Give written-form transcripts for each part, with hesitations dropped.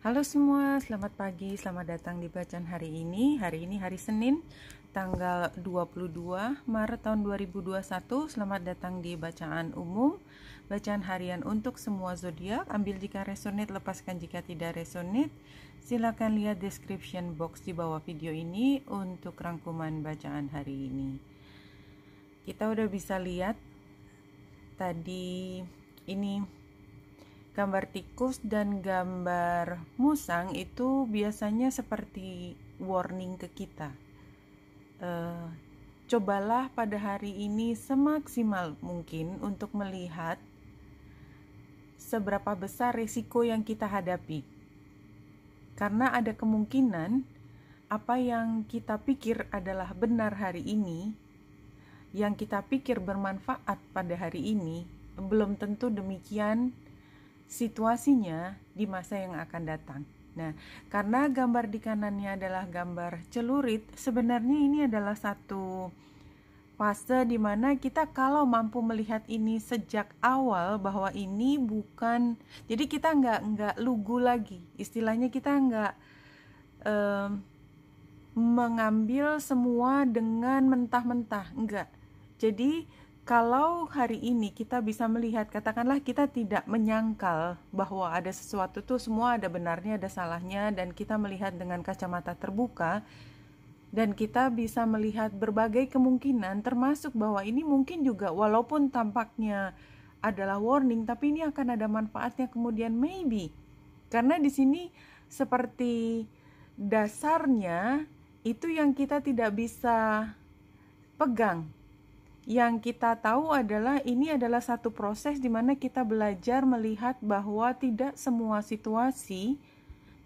Halo semua, selamat pagi, selamat datang di bacaan hari ini. Hari ini hari Senin, tanggal 22 Maret tahun 2021. Selamat datang di bacaan umum, bacaan harian untuk semua zodiak. Ambil jika resonate, lepaskan jika tidak resonate. Silakan lihat description box di bawah video ini untuk rangkuman bacaan hari ini. Kita udah bisa lihat tadi ini gambar tikus dan gambar musang itu biasanya seperti warning ke kita. Cobalah pada hari ini semaksimal mungkin untuk melihat seberapa besar risiko yang kita hadapi. Karena ada kemungkinan apa yang kita pikir adalah benar hari ini, yang kita pikir bermanfaat pada hari ini, belum tentu demikian situasinya di masa yang akan datang. Nah, karena gambar di kanannya adalah gambar celurit, sebenarnya ini adalah satu fase di mana kita kalau mampu melihat ini sejak awal bahwa ini bukan, jadi kita nggak lugu lagi, istilahnya kita nggak mengambil semua dengan mentah-mentah, enggak. Jadi kalau hari ini kita bisa melihat, katakanlah kita tidak menyangkal bahwa ada sesuatu tuh semua ada benarnya, ada salahnya, dan kita melihat dengan kacamata terbuka, dan kita bisa melihat berbagai kemungkinan, termasuk bahwa ini mungkin juga walaupun tampaknya adalah warning, tapi ini akan ada manfaatnya kemudian maybe. Karena di sini seperti dasarnya itu yang kita tidak bisa pegang. Yang kita tahu adalah ini adalah satu proses di mana kita belajar melihat bahwa tidak semua situasi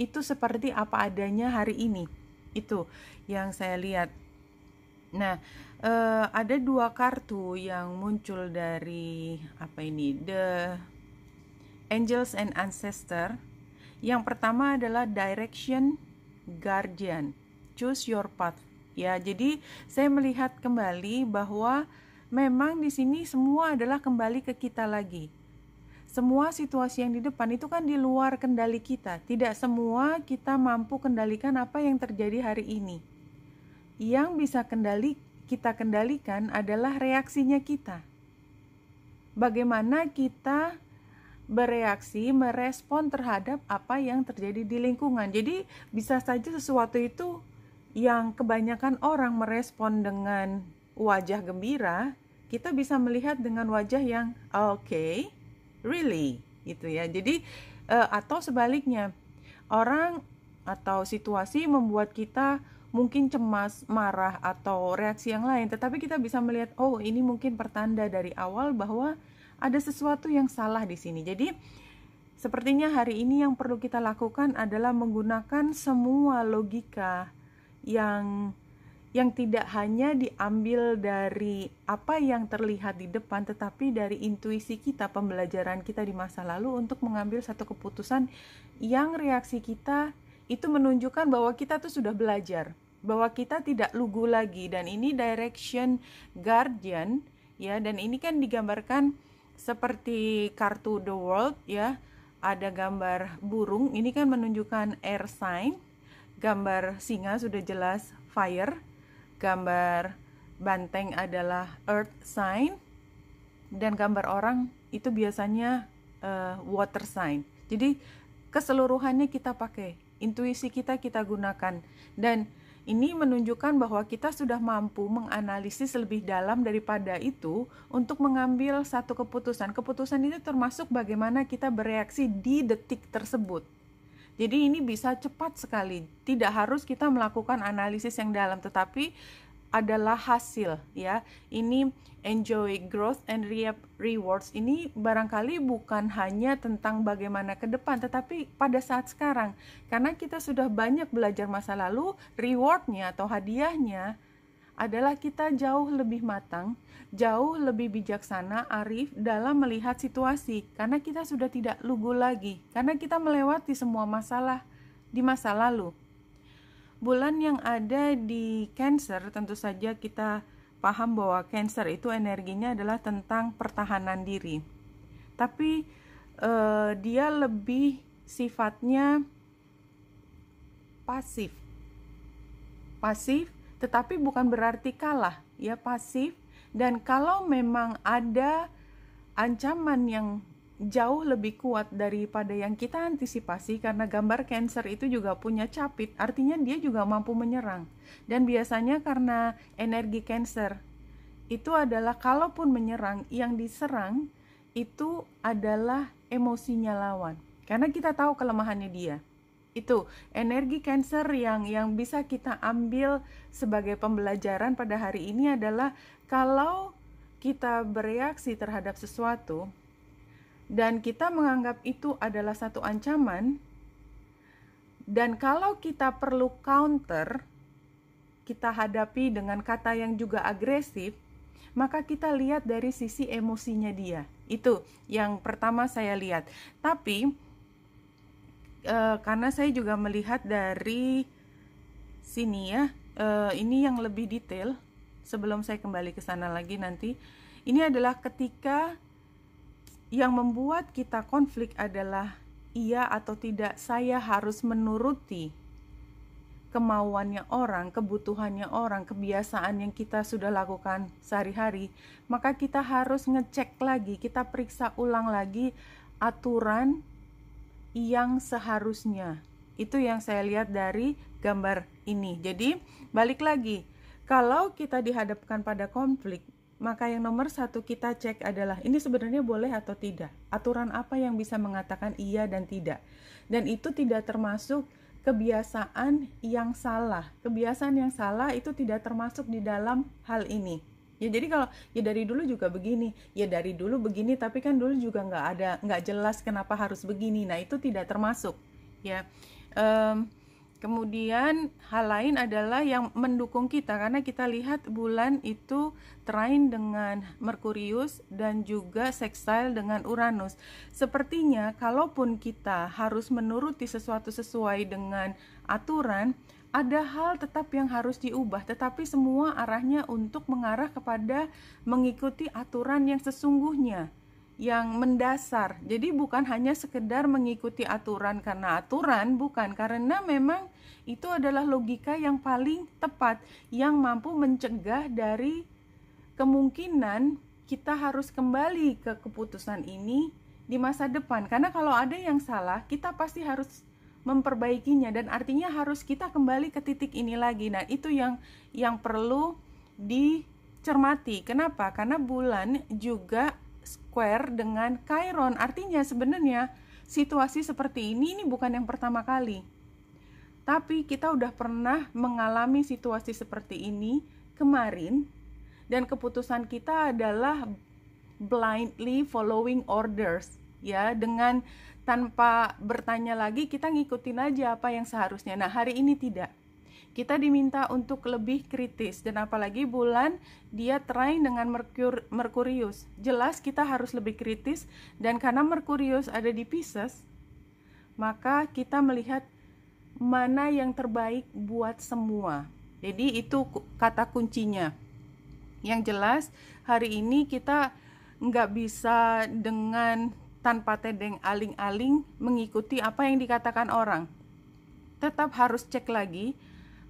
itu seperti apa adanya hari ini. Itu yang saya lihat. Nah, ada dua kartu yang muncul dari The Angels and Ancestor. Yang pertama adalah Direction Guardian. Choose your path. Ya, jadi saya melihat kembali bahwa memang di sini semua adalah kembali ke kita lagi. Semua situasi yang di depan itu kan di luar kendali kita. Tidak semua kita mampu kendalikan apa yang terjadi hari ini. Yang bisa kita kendalikan adalah reaksinya kita. Bagaimana kita bereaksi, merespon terhadap apa yang terjadi di lingkungan. Jadi bisa saja sesuatu itu yang kebanyakan orang merespon dengan wajah gembira, kita bisa melihat dengan wajah yang okay, really, gitu ya. Jadi atau sebaliknya, orang atau situasi membuat kita mungkin cemas, marah atau reaksi yang lain, tetapi kita bisa melihat, oh ini mungkin pertanda dari awal bahwa ada sesuatu yang salah di sini. Jadi sepertinya hari ini yang perlu kita lakukan adalah menggunakan semua logika yang tidak hanya diambil dari apa yang terlihat di depan, tetapi dari intuisi kita, pembelajaran kita di masa lalu untuk mengambil satu keputusan yang reaksi kita itu menunjukkan bahwa kita tuh sudah belajar, bahwa kita tidak lugu lagi. Dan ini Direction Guardian ya, dan ini kan digambarkan seperti kartu The World ya, ada gambar burung, ini kan menunjukkan air sign, gambar singa sudah jelas fire, gambar banteng adalah earth sign, dan gambar orang itu biasanya water sign. Jadi keseluruhannya kita pakai, intuisi kita gunakan, dan ini menunjukkan bahwa kita sudah mampu menganalisis lebih dalam daripada itu untuk mengambil satu keputusan. Keputusan itu termasuk bagaimana kita bereaksi di detik tersebut. Jadi ini bisa cepat sekali, tidak harus kita melakukan analisis yang dalam, tetapi adalah hasil ya. Ini enjoy growth and reap rewards. Ini barangkali bukan hanya tentang bagaimana ke depan, tetapi pada saat sekarang. Karena kita sudah banyak belajar masa lalu, rewardnya atau hadiahnya adalah kita jauh lebih matang, jauh lebih bijaksana, arif dalam melihat situasi. Karena kita sudah tidak lugu lagi, karena kita melewati semua masalah di masa lalu. Bulan yang ada di Cancer, tentu saja kita paham bahwa Cancer itu energinya adalah tentang pertahanan diri. Tapi dia lebih sifatnya pasif. Pasif, tetapi bukan berarti kalah, ya, pasif. Dan kalau memang ada ancaman yang jauh lebih kuat daripada yang kita antisipasi, karena gambar Cancer itu juga punya capit, artinya dia juga mampu menyerang. Dan biasanya karena energi Cancer itu adalah kalaupun menyerang, yang diserang itu adalah emosinya lawan. Karena kita tahu kelemahannya dia. Itu energi Cancer yang bisa kita ambil sebagai pembelajaran pada hari ini adalah kalau kita bereaksi terhadap sesuatu dan kita menganggap itu adalah satu ancaman, dan kalau kita perlu counter, kita hadapi dengan kata yang juga agresif, maka kita lihat dari sisi emosinya dia. Itu yang pertama saya lihat. Tapi karena saya juga melihat dari sini ya, ini yang lebih detail sebelum saya kembali ke sana lagi nanti. Ini adalah ketika yang membuat kita konflik adalah iya atau tidak saya harus menuruti kemauannya orang, kebutuhannya orang, kebiasaan yang kita sudah lakukan sehari-hari. Maka kita harus ngecek lagi, kita periksa ulang lagi aturan yang seharusnya. Itu yang saya lihat dari gambar ini. Jadi balik lagi, kalau kita dihadapkan pada konflik, maka yang nomor satu kita cek adalah ini sebenarnya boleh atau tidak. Aturan apa yang bisa mengatakan iya dan tidak. Dan itu tidak termasuk kebiasaan yang salah. Kebiasaan yang salah itu tidak termasuk di dalam hal ini. Ya, jadi kalau ya dari dulu juga begini, ya dari dulu begini, tapi kan dulu juga nggak jelas kenapa harus begini. Nah, itu tidak termasuk. Ya. Kemudian hal lain adalah yang mendukung kita, karena kita lihat bulan itu trine dengan Merkurius dan juga sextile dengan Uranus. Sepertinya kalaupun kita harus menuruti sesuatu sesuai dengan aturan, ada hal tetap yang harus diubah, tetapi semua arahnya untuk mengarah kepada mengikuti aturan yang sesungguhnya, yang mendasar. Jadi bukan hanya sekedar mengikuti aturan karena aturan, bukan, karena memang itu adalah logika yang paling tepat, yang mampu mencegah dari kemungkinan kita harus kembali ke keputusan ini di masa depan. Karena kalau ada yang salah, kita pasti harus memperbaikinya, dan artinya harus kita kembali ke titik ini lagi. Nah, itu yang perlu dicermati. Kenapa? Karena bulan juga square dengan Chiron, artinya sebenarnya situasi seperti ini bukan yang pertama kali, tapi kita udah pernah mengalami situasi seperti ini kemarin, dan keputusan kita adalah blindly following orders, ya, dengan tanpa bertanya lagi kita ngikutin aja apa yang seharusnya. Nah, hari ini tidak. Kita diminta untuk lebih kritis, dan apalagi bulan dia trine dengan Merkurius. Jelas kita harus lebih kritis, dan karena Merkurius ada di Pisces, maka kita melihat mana yang terbaik buat semua. Jadi itu kata kuncinya. Yang jelas hari ini kita nggak bisa dengan tanpa tedeng aling-aling mengikuti apa yang dikatakan orang. Tetap harus cek lagi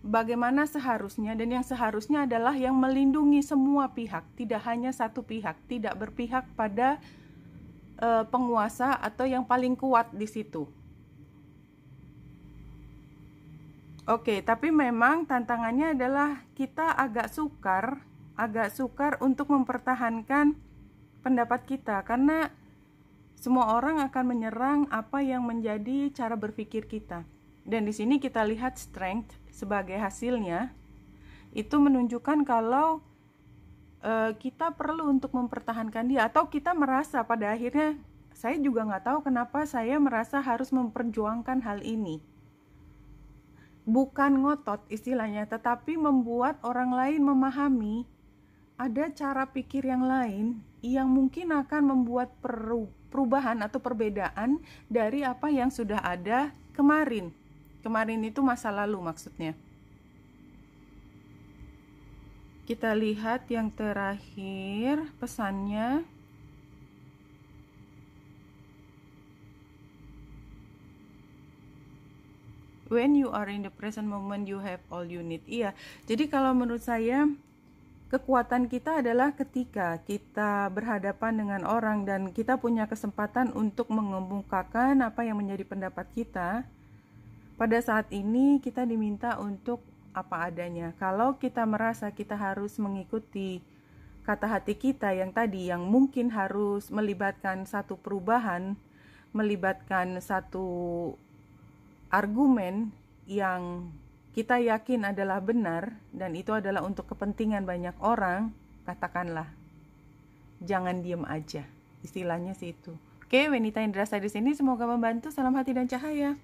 bagaimana seharusnya, dan yang seharusnya adalah yang melindungi semua pihak, tidak hanya satu pihak, tidak berpihak pada penguasa atau yang paling kuat di situ. Oke, tapi memang tantangannya adalah kita agak sukar untuk mempertahankan pendapat kita, karena semua orang akan menyerang apa yang menjadi cara berpikir kita. Dan di sini kita lihat strength sebagai hasilnya, itu menunjukkan kalau kita perlu untuk mempertahankan dia, atau kita merasa pada akhirnya, saya juga nggak tahu kenapa saya merasa harus memperjuangkan hal ini. Bukan ngotot istilahnya, tetapi membuat orang lain memahami ada cara pikir yang lain yang mungkin akan membuat perubahan atau perbedaan dari apa yang sudah ada kemarin. Kemarin itu masa lalu maksudnya. Kita lihat yang terakhir pesannya. when you are in the present moment you have all you need. Iya, jadi kalau menurut saya kekuatan kita adalah ketika kita berhadapan dengan orang dan kita punya kesempatan untuk mengemukakan apa yang menjadi pendapat kita. Pada saat ini kita diminta untuk apa adanya. Kalau kita merasa kita harus mengikuti kata hati kita yang tadi, yang mungkin harus melibatkan satu perubahan, melibatkan satu argumen yang kita yakin adalah benar dan itu adalah untuk kepentingan banyak orang, katakanlah. Jangan diem aja. Istilahnya sih itu. Oke, Wenita Indra saya di sini, semoga membantu. Salam hati dan cahaya.